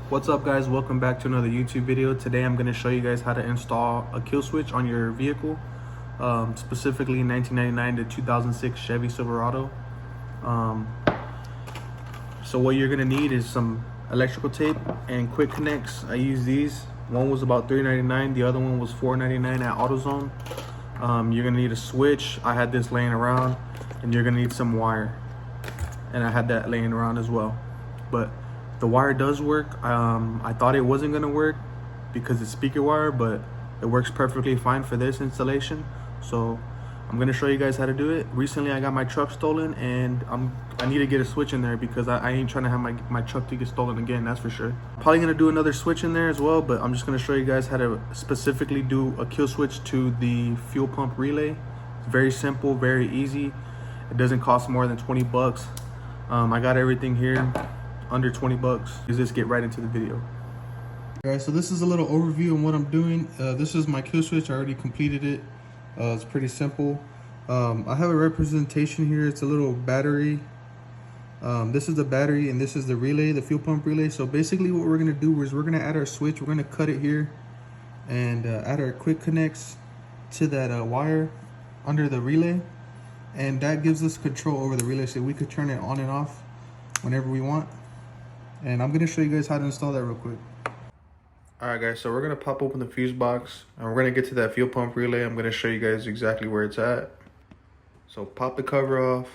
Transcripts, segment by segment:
What's up guys, welcome back to another YouTube video. Today I'm going to show you guys how to install a kill switch on your vehicle, specifically 1999 to 2006 Chevy Silverado. So what you're going to need is some electrical tape and quick connects. I use these. One was about $3.99, the other one was $4.99 at AutoZone. You're going to need a switch. I had this laying around, and you're going to need some wire, and I had that laying around as well. But the wire does work. I thought it wasn't gonna work because it's speaker wire, but it works perfectly fine for this installation. So I'm gonna show you guys how to do it. Recently I got my truck stolen, and I need to get a switch in there because I ain't trying to have my truck to get stolen again, that's for sure. Probably gonna do another switch in there as well, but I'm just gonna show you guys how to specifically do a kill switch to the fuel pump relay. It's very simple, very easy. It doesn't cost more than 20 bucks. I got everything here under 20 bucks. Let's just get right into the video. Alright, so this is a little overview on what I'm doing. This is my kill switch. I already completed it. It's pretty simple. I have a representation here. It's a little battery. This is the battery and this is the relay, the fuel pump relay. So basically what we're gonna do is we're gonna add our switch. We're gonna cut it here and add our quick connects to that wire under the relay, and that gives us control over the relay, so we could turn it on and off whenever we want. And I'm gonna show you guys how to install that real quick. Alright guys, so we're gonna pop open the fuse box and we're gonna get to that fuel pump relay. I'm gonna show you guys exactly where it's at. So pop the cover off.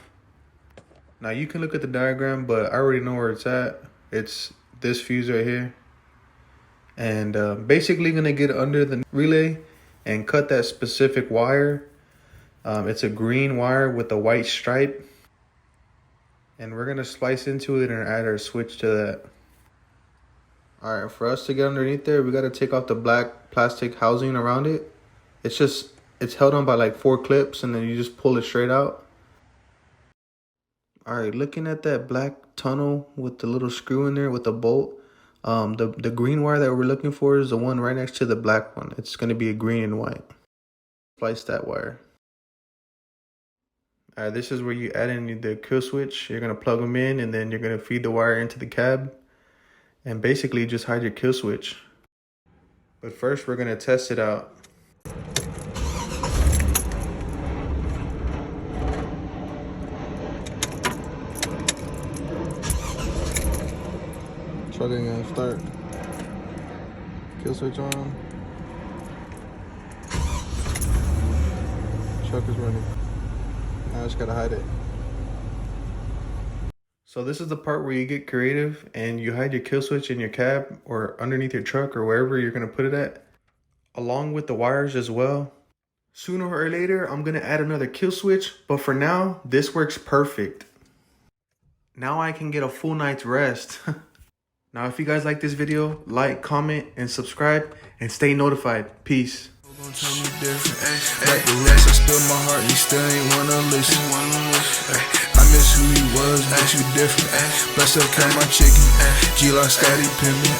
Now you can look at the diagram, but I already know where it's at. It's this fuse right here. And basically gonna get under the relay and cut that specific wire. It's a green wire with a white stripe. And we're gonna splice into it and add our switch to that. All right, for us to get underneath there, we gotta take off the black plastic housing around it. It's held on by like 4 clips, and then you just pull it straight out. All right, looking at that black tunnel with the little screw in there with the bolt, the green wire that we're looking for is the one right next to the black one. It's gonna be a green and white. Splice that wire. Alright, this is where you add in the kill switch. You're going to plug them in, and then you're going to feed the wire into the cab. And basically just hide your kill switch. But first we're going to test it out. Truck ain't going to start. Kill switch on. Truck is running. I just gotta hide it. So this is the part where you get creative and you hide your kill switch in your cab or underneath your truck or wherever you're gonna put it at, along with the wires as well. Sooner or later, I'm gonna add another kill switch, but for now, this works perfect. Now I can get a full night's rest. Now, if you guys like this video, like, comment, and subscribe, and stay notified. Peace. Gonna tell me different, like the rest, I still my heart, you still ain't wanna listen. I miss who you was, but you different. Blessed up, count my chicken, G-Lock, Scotty pimpin'.